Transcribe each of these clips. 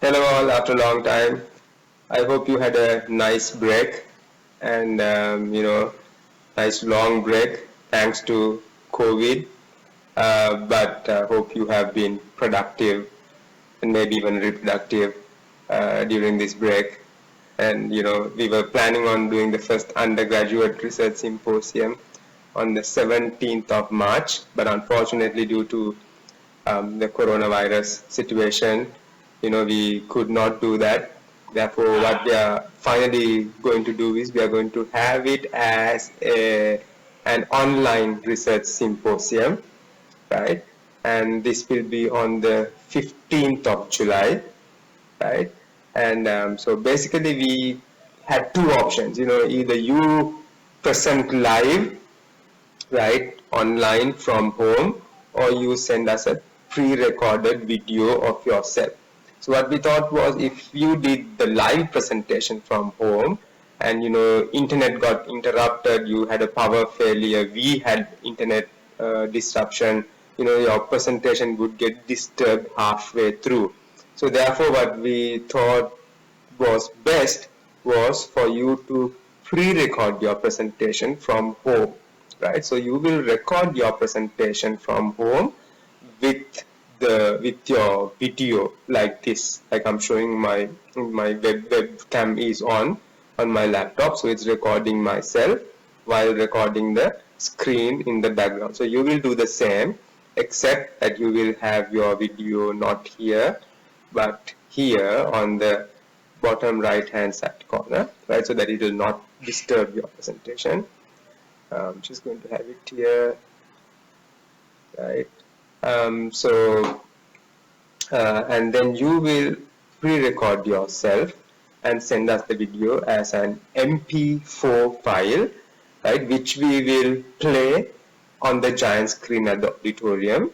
Hello all, after a long time. I hope you had a nice break and nice long break thanks to COVID. But hope you have been productive and maybe even reproductive during this break. And we were planning on doing the first undergraduate research symposium on the 17th of March, but unfortunately due to the coronavirus situation, we could not do that. Therefore, what we are finally going to do is we are going to have it as an online research symposium, right? And this will be on the 15th of July, right? And so basically we had two options, either you present live, right, online from home, or you send us a pre-recorded video of yourself. So what we thought was, if you did the live presentation from home and internet got interrupted, you had a power failure, we had internet disruption, your presentation would get disturbed halfway through. So therefore what we thought was best was for you to pre-record your presentation from home, right? So you will record your presentation from home with your video like this, like I'm showing my webcam is on my laptop, so it's recording myself while recording the screen in the background. So you will do the same, except that you will have your video not here but here on the bottom right hand side corner, right, so that it will not disturb your presentation. I'm just going to have it here, right? And then you will pre-record yourself and send us the video as an MP4 file, right, which we will play on the giant screen at the auditorium.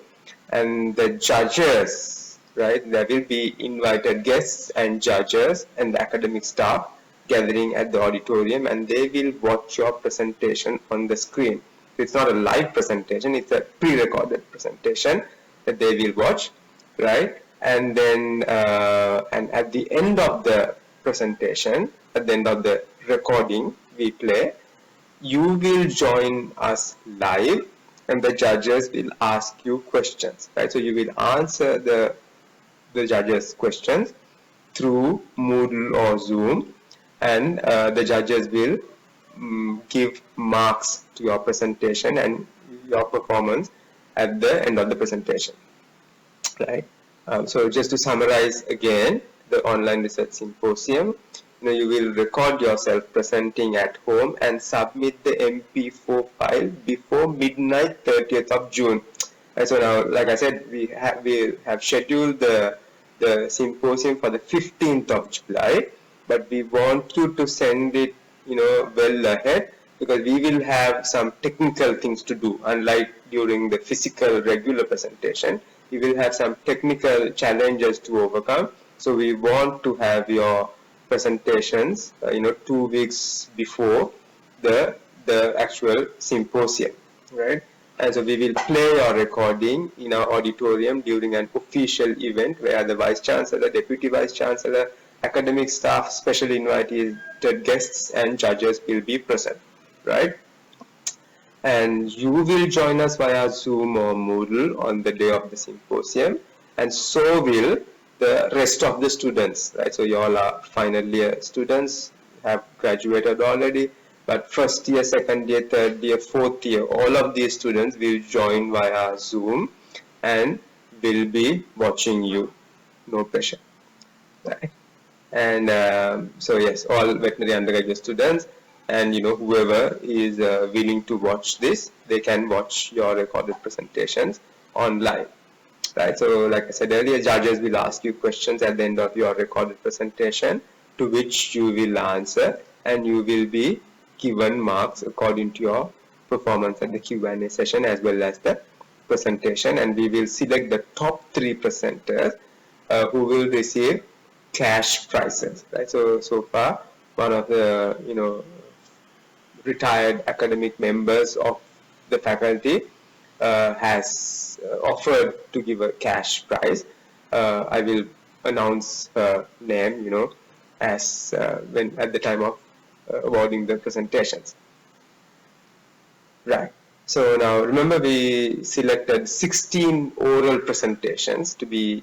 And the judges, right, there will be invited guests and judges and the academic staff gathering at the auditorium, and they will watch your presentation on the screen. It's not a live presentation, it's a pre-recorded presentation that they will watch, right? And then and at the end of the presentation, at the end of the recording we play, you will join us live and the judges will ask you questions, right? So you will answer the judges' questions through Moodle or Zoom, and the judges will give marks to your presentation and your performance at the end of the presentation, right? So just to summarize again, the online research symposium, you will record yourself presenting at home and submit the MP4 file before midnight 30th of June. And so now, like I said, we have scheduled the symposium for the 15th of July, but we want you to send it, well ahead, because we will have some technical things to do. Unlike during the physical regular presentation, we will have some technical challenges to overcome. So we want to have your presentations, 2 weeks before the actual symposium, right? And so we will play your recording in our auditorium during an official event where the Vice Chancellor, Deputy Vice Chancellor, academic staff, special invited guests and judges will be present, right? And you will join us via Zoom or Moodle on the day of the symposium, and so will the rest of the students, right? So you all are final year students, have graduated already, but first year, second year, third year, fourth year, all of these students will join via Zoom and will be watching you. No pressure, right? And so yes, all veterinary undergraduate students and whoever is willing to watch this, they can watch your recorded presentations online, right? So like I said earlier, judges will ask you questions at the end of your recorded presentation, to which you will answer, and you will be given marks according to your performance at the Q&A session as well as the presentation. And we will select the top 3 presenters who will receive cash prizes, right? So far, one of the retired academic members of the faculty has offered to give a cash prize. I will announce her name, as when at the time of awarding the presentations. Right. So now remember we selected 16 oral presentations to be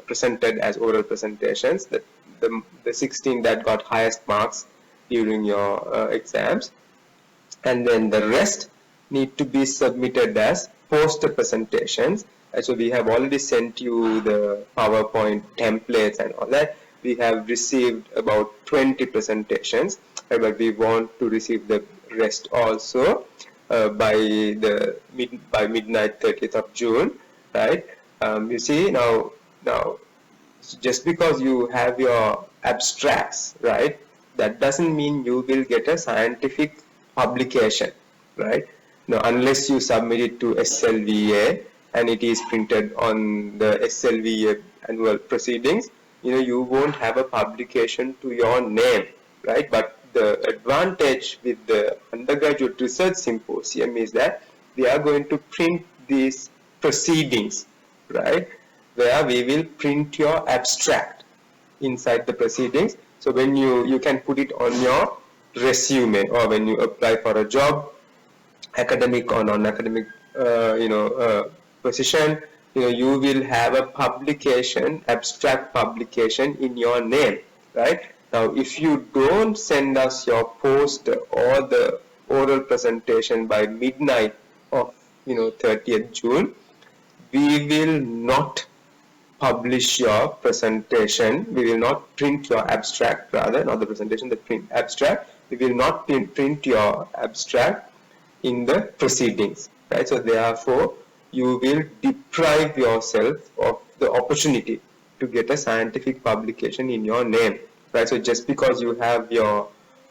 presented as oral presentations. The 16 that got highest marks during your exams, and then the rest need to be submitted as poster presentations. So we have already sent you the PowerPoint templates and all that. We have received about 20 presentations, but we want to receive the rest also by midnight 30th of June, right? You see now just because you have your abstracts, right, that doesn't mean you will get a scientific publication, right? Now, unless you submit it to SLVA and it is printed on the SLVA annual proceedings, you won't have a publication to your name, right? But the advantage with the undergraduate research symposium is that we are going to print these proceedings, right? Where we will print your abstract inside the proceedings. So when you can put it on your resume, or when you apply for a job, academic or non-academic, position, you will have a publication, abstract publication in your name, right? Now, if you don't send us your poster or the oral presentation by midnight of 30th June, we will not publish your presentation. We will not print your abstract, rather, not the presentation, the print abstract. We will not print your abstract in the proceedings, right? So therefore, you will deprive yourself of the opportunity to get a scientific publication in your name, right? So just because you have your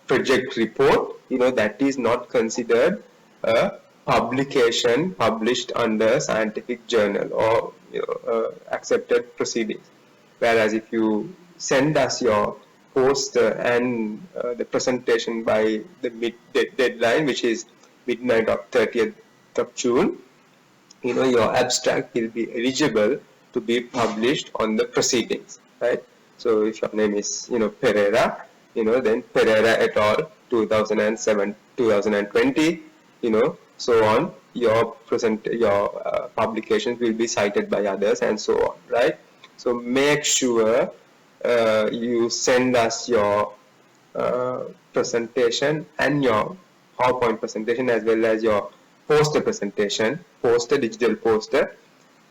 project report, that is not considered a publication published under scientific journal or accepted proceedings. Whereas if you send us your poster and the presentation by the deadline, which is midnight of 30th of June, your abstract will be eligible to be published on the proceedings, right? So if your name is, Pereira, then Pereira et al. 2007, 2020, so on. Your publications will be cited by others and so on, right? So make sure you send us your presentation and your PowerPoint presentation, as well as your poster presentation, digital poster,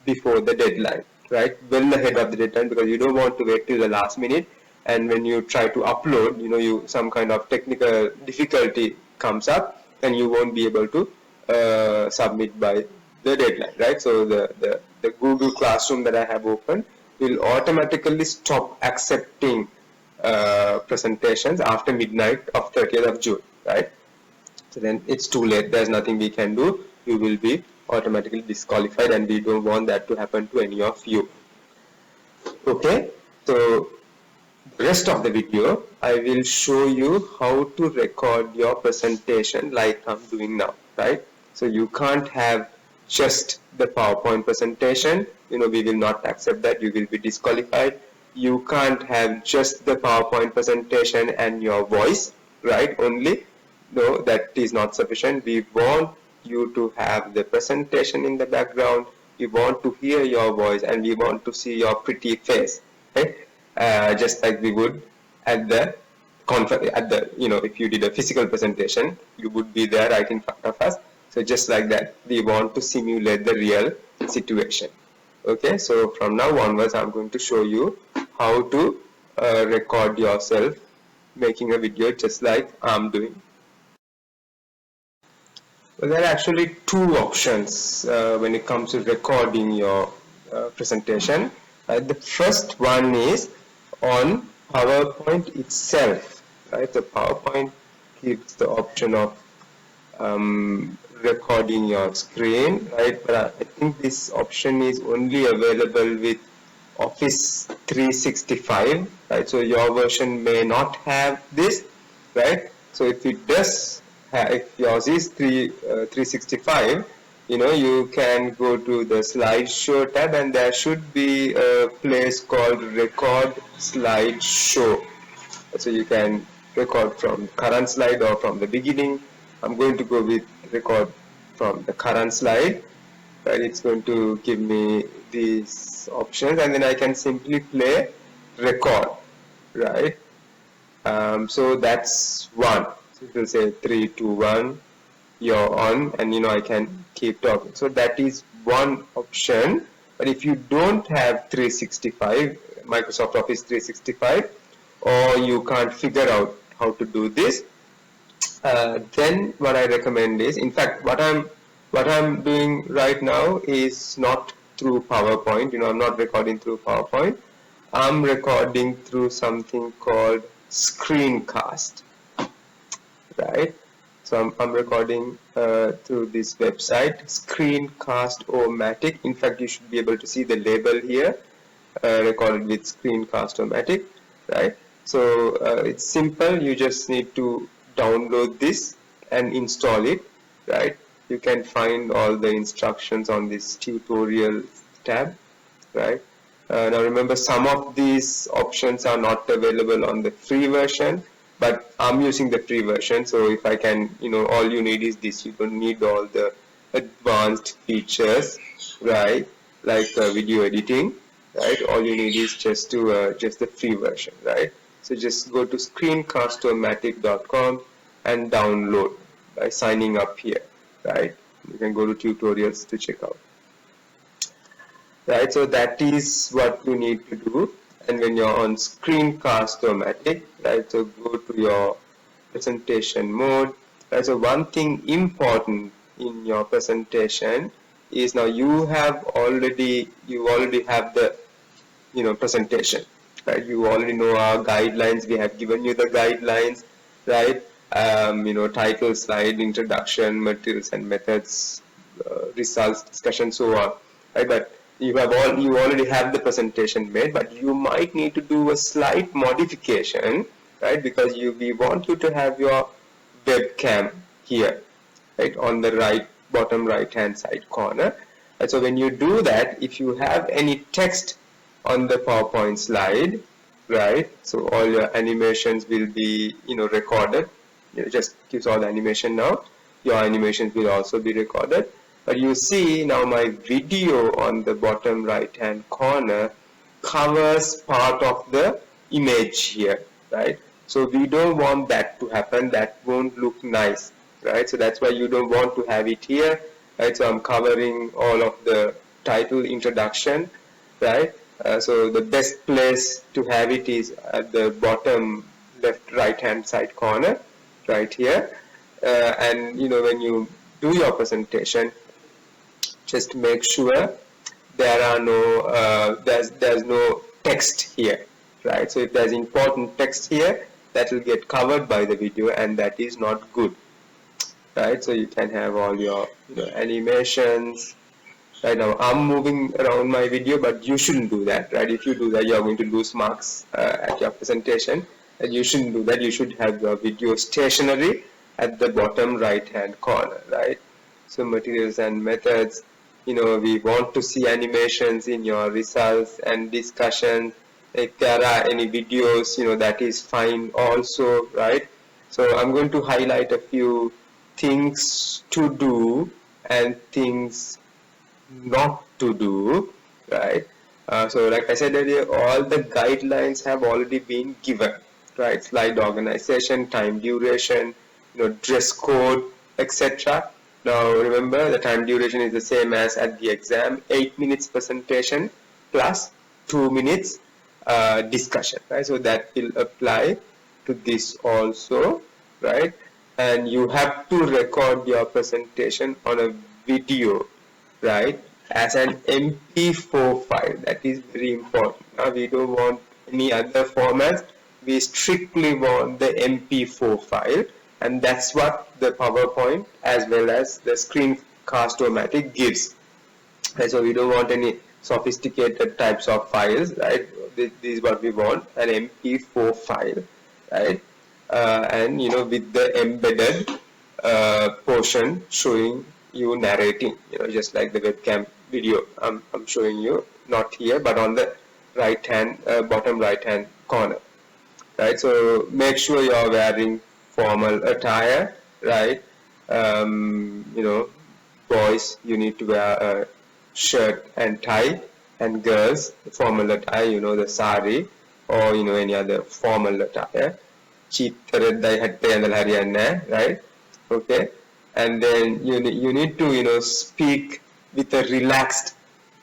before the deadline, right? Well ahead of the deadline, because you don't want to wait till the last minute, and when you try to upload, some kind of technical difficulty comes up, and you won't be able to submit by the deadline, right? So the Google Classroom that I have opened will automatically stop accepting presentations after midnight of 30th of June, right? So then it's too late. There's nothing we can do. You will be automatically disqualified, and we don't want that to happen to any of you. Okay, so the rest of the video, I will show you how to record your presentation like I'm doing now, right? So you can't have just the PowerPoint presentation. We will not accept that. You will be disqualified. You can't have just the PowerPoint presentation and your voice, right? Only. No, that is not sufficient. We want you to have the presentation in the background. We want to hear your voice, and we want to see your pretty face, okay? Just like we would at the if you did a physical presentation, you would be there right in front of us. So just like that, we want to simulate the real situation. Okay, so from now onwards, I'm going to show you how to record yourself making a video just like I'm doing. Well, there are actually two options when it comes to recording your presentation. The first one is on PowerPoint itself, right? The PowerPoint gives the option of recording your screen, right? But I think this option is only available with Office 365, right? So your version may not have this, right? So if it does, if yours is 365, you can go to the slideshow tab, and there should be a place called record slideshow. So you can record from the current slide or from the beginning. I'm going to go with record from the current slide. Right, it's going to give me these options, and then I can simply play record. Right. So that's one. So it will say 3, 2, 1. You're on, and I can keep talking. So that is one option. But if you don't have 365, Microsoft Office 365, or you can't figure out how to do this, then what I recommend is, in fact, what I'm doing right now is not through PowerPoint. I'm not recording through PowerPoint. I'm recording through something called Screencast, right? So I'm recording through this website, Screencast-O-Matic. In fact, you should be able to see the label here, recorded with Screencast-O-Matic, right? So it's simple. You just need to download this and install it, right? You can find all the instructions on this tutorial tab, right? Now remember, some of these options are not available on the free version, but I'm using the free version. So if I can, all you need is this. You don't need all the advanced features, right? Like video editing, right? All you need is just the free version, right? So just go to screencastomatic.com and download by signing up here, right? You can go to tutorials to check out. Right, so that is what you need to do. And when you're on Screencast-O-Matic, right, so go to your presentation mode. Right, so one thing important in your presentation is, now you already have the presentation, right? You already know our guidelines. We have given you the guidelines, right? Title, slide, introduction, materials and methods, results, discussion, so on, right? But you already have the presentation made, but you might need to do a slight modification, right? Because we want you to have your webcam here, right, on the bottom right hand side corner. And so when you do that, if you have any text on the PowerPoint slide, right, so all your animations will be recorded. Just gives all the animation now. Your animations will also be recorded. But you see now my video on the bottom right hand corner covers part of the image here, right? So we don't want that to happen. That won't look nice, right? So that's why you don't want to have it here, right? So I'm covering all of the title, introduction, right? So the best place to have it is at the bottom left right hand side corner, right here. And when you do your presentation, just make sure there are there's no text here, right? So if there's important text here, that will get covered by the video, and that is not good, right? So you can have all your animations. Right, now I'm moving around my video, but you shouldn't do that, right? If you do that, you're going to lose marks at your presentation, and you shouldn't do that. You should have your video stationary at the bottom right hand corner, right? So materials and methods, we want to see animations in your results and discussions. If there are any videos, that is fine also, right? So I'm going to highlight a few things to do and things not to do, right? So like I said earlier, all the guidelines have already been given, right? Slide organization, time duration, dress code, etc. Now remember, the time duration is the same as at the exam, 8 minutes presentation plus 2 minutes discussion, right? So that will apply to this also, right? And you have to record your presentation on a video, right, as an MP4 file. That is very important. Now we don't want any other formats. We strictly want the MP4 file, and that's what the PowerPoint as well as the Screencast-O-Matic gives. Right, so we don't want any sophisticated types of files, right? This is what we want, an MP4 file, right? And with the embedded portion showing you narrating, just like the webcam video I'm showing you, not here, but on the right hand, bottom right hand corner, right? So make sure you're wearing formal attire, right? Boys, you need to wear a shirt and tie, and girls, formal attire, the sari, or any other formal attire. Right? Okay, and then you need to speak with a relaxed,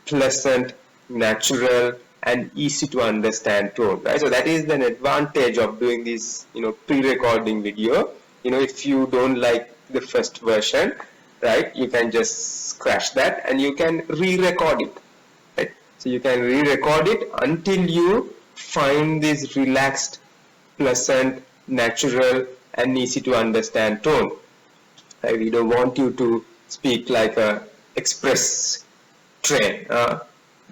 pleasant, natural, and easy to understand tone, right? So that is an advantage of doing this pre-recording video. If you don't like the first version, right, you can just scratch that and you can re-record it, right? So you can re-record it until you find this relaxed, pleasant, natural, and easy to understand tone. Right? We don't want you to speak like a express train,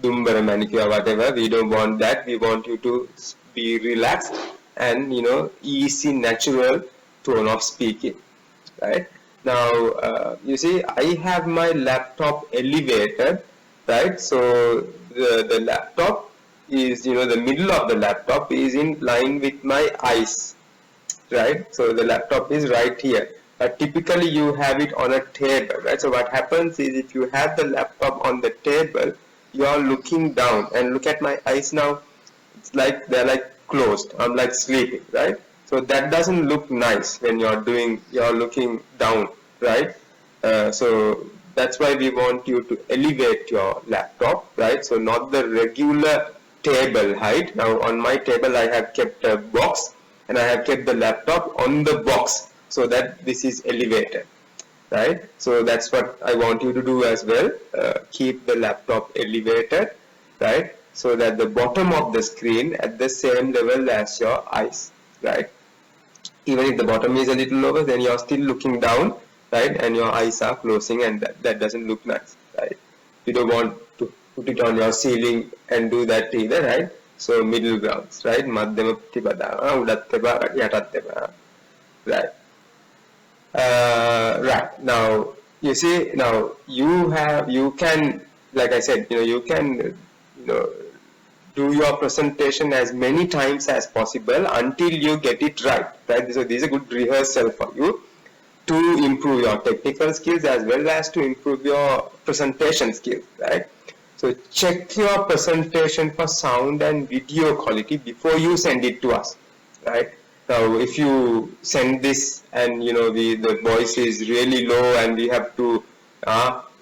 Dumbara manicure, whatever. We don't want that. We want you to be relaxed and easy, natural tone of speaking. Right? Now, you see, I have my laptop elevated, right? So the laptop is, the middle of the laptop is in line with my eyes, right? So the laptop is right here. But typically you have it on a table, right? So what happens is, if you have the laptop on the table, you are looking down, and look at my eyes now. It's like they're like closed. I'm like sleeping, right? So that doesn't look nice when you're looking down, right? So that's why we want you to elevate your laptop, right? So not the regular table height. Now on my table I have kept a box, and I have kept the laptop on the box so that this is elevated, right? So that's what I want you to do as well. Keep the laptop elevated, right? So that the bottom of the screen at the same level as your eyes, right? Even if the bottom is a little lower, then you're still looking down, right? And your eyes are closing, and that doesn't look nice, right? You don't want to put it on your ceiling and do that either, right? So middle grounds, right? Madhyama Pratipada, Udat Teba, Yatat Teba, right? Right. Now, you see, now you can, like I said, you can, do your presentation as many times as possible until you get it right, right? So this is a good rehearsal for you to improve your technical skills as well as to improve your presentation skills, right? So check your presentation for sound and video quality before you send it to us, right? Now, if you send this and the voice is really low and we have to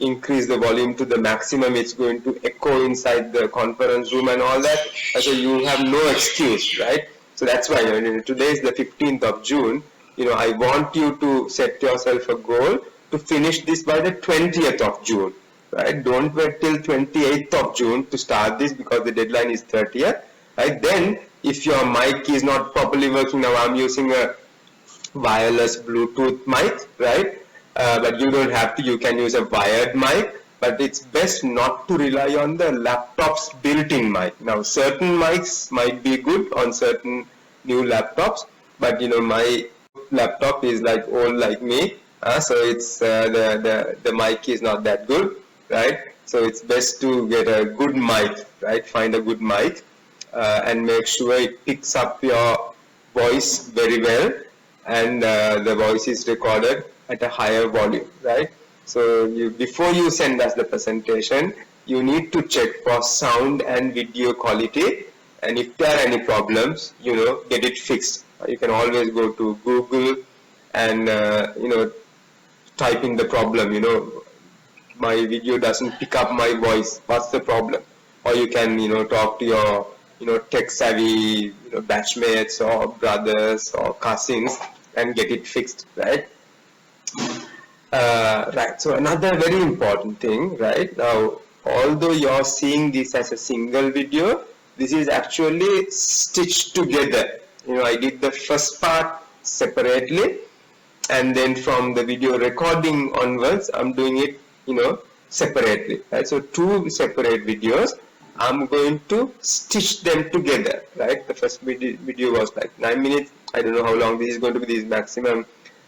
increase the volume to the maximum, it's going to echo inside the conference room and all that. So you have no excuse, right? So that's why today is the 15th of June. I want you to set yourself a goal to finish this by the 20th of June, right? Don't wait till 28th of June to start this, because the deadline is 30th, right? Then if your mic is not properly working, now I'm using a wireless Bluetooth mic, right? But you don't have to, you can use a wired mic, but it's best not to rely on the laptop's built-in mic. Now certain mics might be good on certain new laptops, but my laptop is like old like me, so it's the mic is not that good, right? So it's best to get a good mic, right? Find a good mic and make sure it picks up your voice very well, and the voice is recorded at a higher volume, right? So before you send us the presentation, you need to check for sound and video quality, and if there are any problems, get it fixed. You can always go to Google and type in the problem, my video doesn't pick up my voice, what's the problem? Or you can talk to your tech savvy batchmates or brothers or cousins and get it fixed, right? Right, so another very important thing, right? Now, although you're seeing this as a single video, this is actually stitched together. I did the first part separately, and then from the video recording onwards, I'm doing it, separately, right? So two separate videos, I'm going to stitch them together, right? The first video was like 9 minutes. I don't know how long this is going to be. This is maximum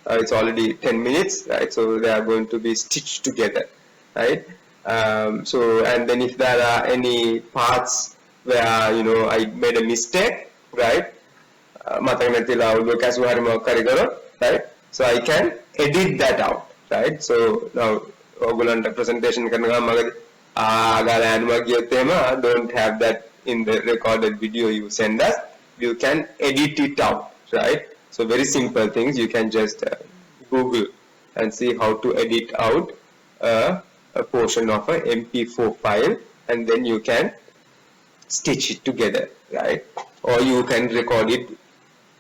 it's already 10 minutes, right? So they are going to be stitched together, right? So, and then if there are any parts where, I made a mistake, right? Right? So I can edit that out, right? So now presentation don't have that in the recorded video you send us. You can edit it out, right? So very simple things. You can just Google and see how to edit out a portion of a MP4 file, and then you can stitch it together, right? Or you can record it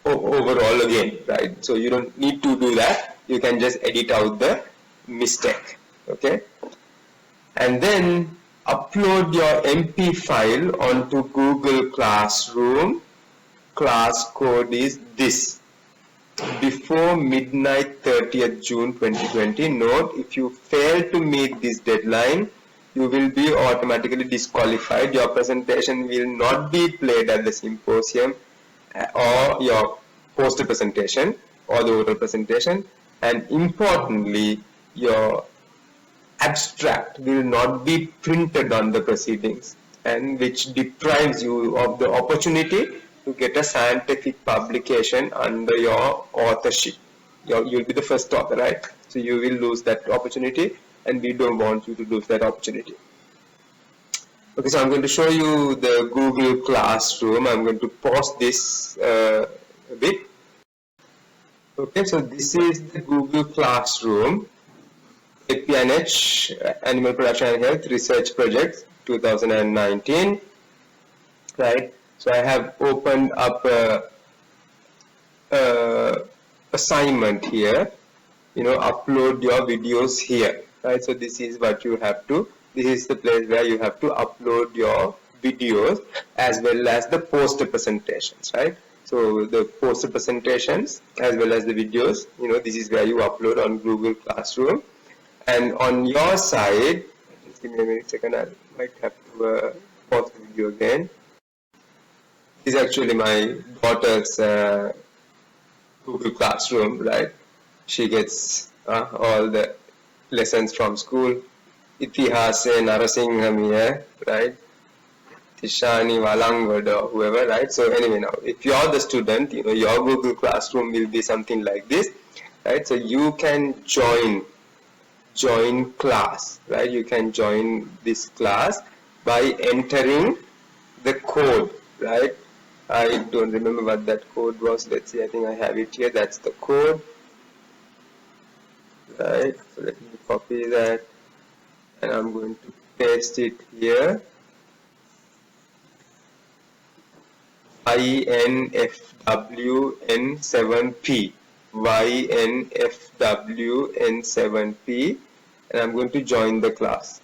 overall again, right? So you don't need to do that. You can just edit out the mistake, okay? And then upload your MP file onto Google Classroom. Class code is this. Before midnight 30th June 2020. Note, if you fail to meet this deadline, you will be automatically disqualified. Your presentation will not be played at the symposium or your poster presentation or the oral presentation, and importantly, your abstract will not be printed on the proceedings, and which deprives you of the opportunity to get a scientific publication under your authorship. You'll be the first author, right? So you will lose that opportunity, and we don't want you to lose that opportunity. Okay, so I'm going to show you the Google Classroom. I'm going to pause this a bit. Okay, so this is the Google Classroom. APNH, Animal Production and Health Research Project 2019, right? So I have opened up a assignment here, upload your videos here, right? So this is what you have to, this is the place where you have to upload your videos as well as the poster presentations, right? So the poster presentations as well as the videos, this is where you upload on Google Classroom. And on your side, just give me a second, I might have to pause the video again. This is actually my daughter's Google Classroom, right? She gets all the lessons from school. Itihase Narasingham here, right? Tishani Walangwad or whoever, right? So anyway, now if you're the student, your Google Classroom will be something like this, right? So you can join class, right? You can join this class by entering the code, right? I don't remember what that code was. Let's see, I think I have it here. That's the code, right? So let me copy that, and I'm going to paste it here. INFWN7P, YNFWN7P, and I'm going to join the class.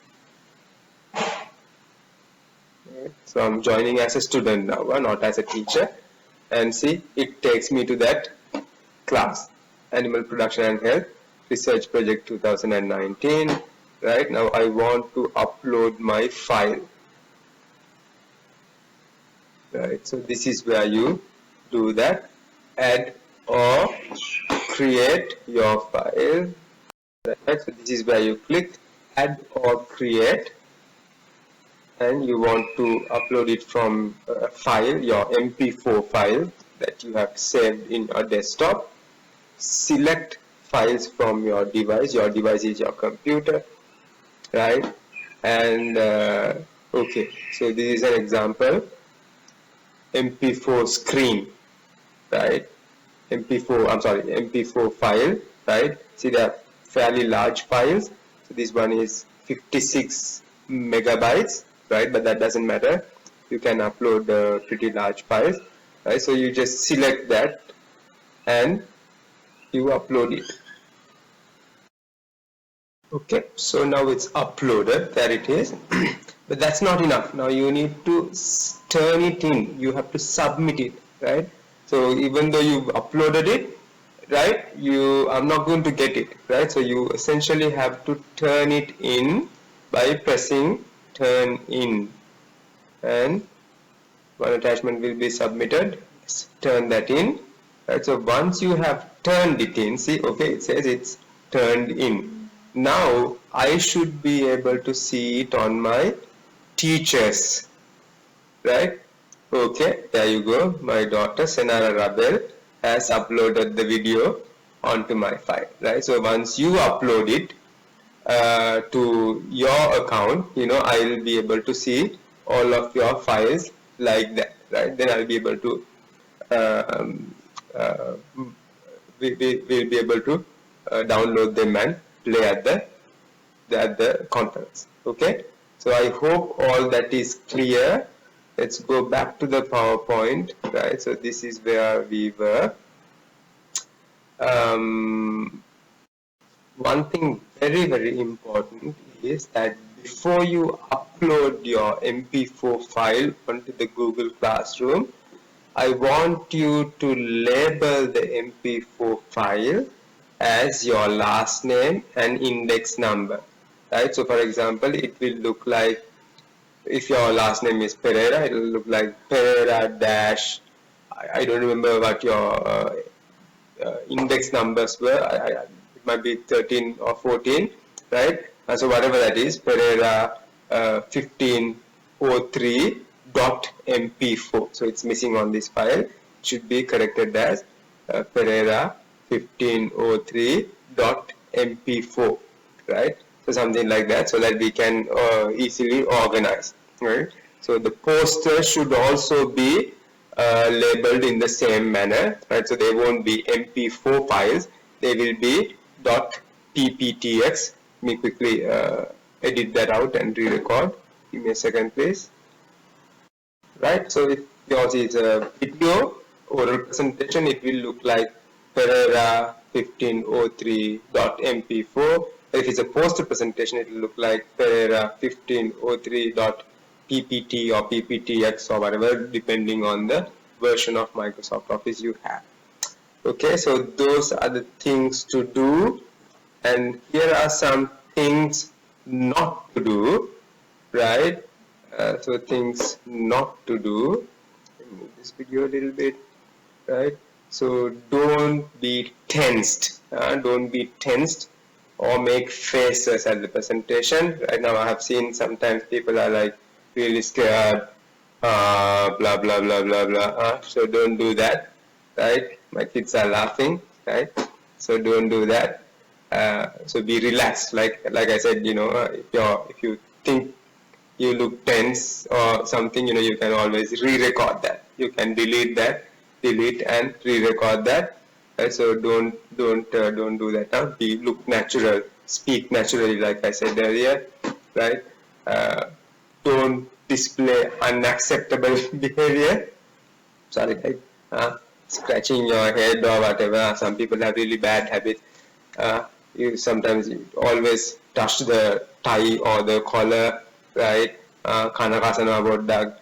So I'm joining as a student now, not as a teacher, and see, it takes me to that class, Animal Production and Health Research Project 2019. Right now I want to upload my file. Right, so this is where you do that, add or create your file. Right, so this is where you click add or create, and you want to upload it from a file, your MP4 file that you have saved in your desktop. Select files from your device. Your device is your computer, right? And okay, so this is an example MP4 screen, right? MP4 file, right? See, they are fairly large files. So this one is 56 megabytes, right? But that doesn't matter. You can upload pretty large files, right? So you just select that and you upload it. Okay, so now it's uploaded. There it is. But that's not enough. Now you need to turn it in. You have to submit it, right? So even though you've uploaded it, right, I'm not going to get it, right? So you essentially have to turn it in by pressing turn in, and one attachment will be submitted. Turn that in, Right, so once you have turned it in, see, okay, it says it's turned in. Now I should be able to see it on my teachers, right? Okay, there you go. My daughter Senara Rabel has uploaded the video onto my file, right? So once you upload it to your account, I'll be able to see all of your files like that, right? Then I'll be able to um, uh, we'll be able to download them and play at the conference. Okay, so I hope all that is clear. Let's go back to the PowerPoint, right? So this is where we were. One thing very important is that before you upload your MP4 file onto the Google Classroom, I want you to label the MP4 file as your last name and index number, right? So for example, it will look like, if your last name is Pereira, it will look like Pereira dash, I don't remember what your index numbers were. It might be 13 or 14, right? So whatever that is, Pereira 1503.mp4. So it's missing on this file. It should be corrected as Pereira 1503.mp4, right? So something like that, so that we can easily organize, right? So the poster should also be labeled in the same manner, right? So they won't be MP4 files, they will be .pptx. Let me quickly edit that out and re-record. Give me a second, please. Right, so if yours is a video oral presentation, it will look like Pereira 1503.mp4. If it's a poster presentation, it will look like Pereira 1503.ppt or pptx or whatever, depending on the version of Microsoft Office you have. Okay, so those are the things to do, and here are some things not to do, right? So things not to do. Move this video a little bit, right? So don't be tensed. Don't be tensed or make faces at the presentation. Right now, I have seen sometimes people are like really scared, blah blah blah blah blah. So don't do that, right? My kids are laughing, right? So don't do that. So be relaxed. Like I said, if you think you look tense or something, you can always re-record that. You can delete and re-record that. So don't do that. Be look natural, speak naturally, like I said earlier, right? Don't display unacceptable behavior. Sorry, like scratching your head or whatever. Some people have really bad habits. You sometimes always touch the tie or the collar, right? Khana kasana boddag,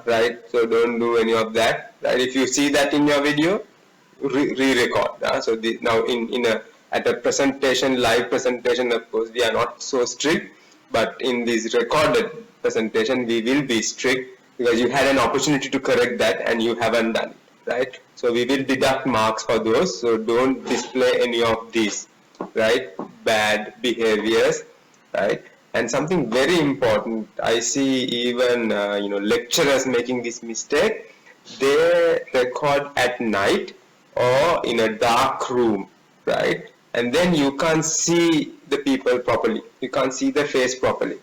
right? So don't do any of that, right? If you see that in your video, re-record. So now at a presentation, live presentation, of course, we are not so strict, but in this recorded presentation, we will be strict because you had an opportunity to correct that and you haven't done it, right? So we will deduct marks for those. So don't display any of these, right? Bad behaviors, right? And something very important, I see even lecturers making this mistake. They record at night or in a dark room, right? And then you can't see the people properly. You can't see the face properly,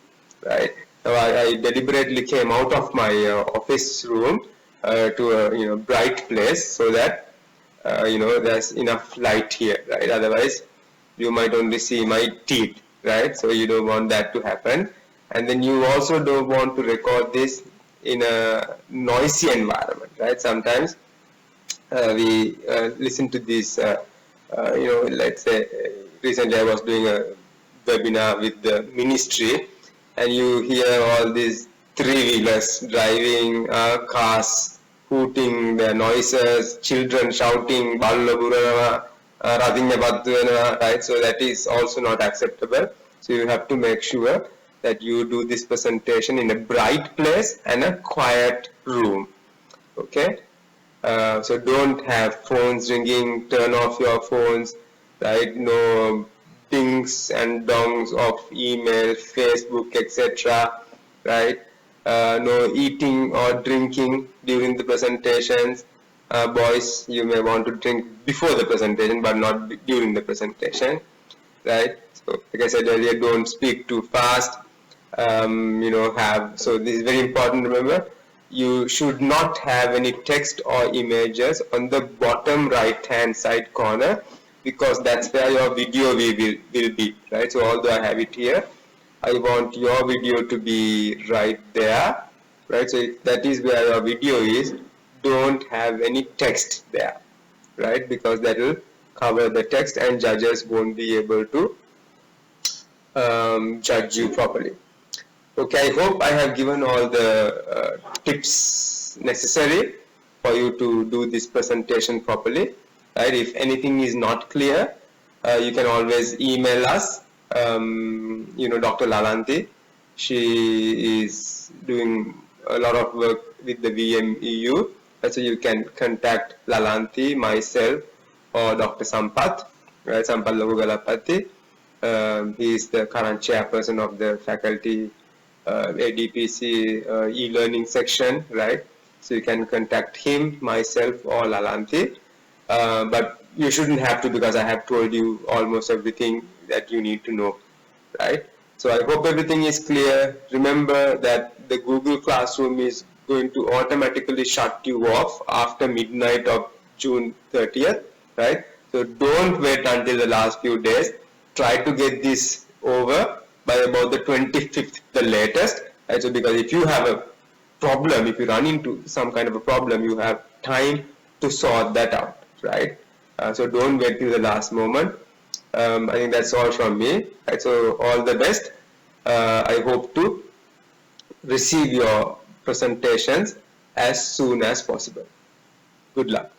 right? So I deliberately came out of my office room to a bright place so that there's enough light here, right? Otherwise, you might only see my teeth, right? So you don't want that to happen. And then you also don't want to record this in a noisy environment, right? Sometimes we listen to this, let's say recently I was doing a webinar with the ministry, and you hear all these three-wheelers driving, cars hooting, the noises, children shouting, right? So that is also not acceptable. So you have to make sure that you do this presentation in a bright place and a quiet room. Okay. So don't have phones ringing, turn off your phones, right? No dings and dongs of email, Facebook, etc., right? No eating or drinking during the presentations. Boys, you may want to drink before the presentation, but not during the presentation, right? So, like I said earlier, don't speak too fast. So this is very important. Remember, you should not have any text or images on the bottom right hand side corner, because that's where your video will be, right? So although I have it here, I want your video to be right there, right? So that is where your video is. Don't have any text there, right? Because that will cover the text and judges won't be able to judge you properly. Okay, I hope I have given all the tips necessary for you to do this presentation properly. Right? If anything is not clear, you can always email us. Dr. Lalanti, she is doing a lot of work with the VMEU. So you can contact Lalanti, myself, or Dr. Sampath, right? Sampath Logugalapati. He is the current chairperson of the faculty ADPC e-learning section, right? So you can contact him, myself, or Lalanti. But you shouldn't have to, because I have told you almost everything that you need to know, right? So I hope everything is clear. Remember that the Google Classroom is going to automatically shut you off after midnight of June 30th, right? So don't wait until the last few days. Try to get this over by about the 25th, the latest. Right? So because if you have a problem, if you run into some kind of a problem, you have time to sort that out, right? So don't wait till the last moment. I think that's all from me. Right? So all the best. I hope to receive your presentations as soon as possible. Good luck.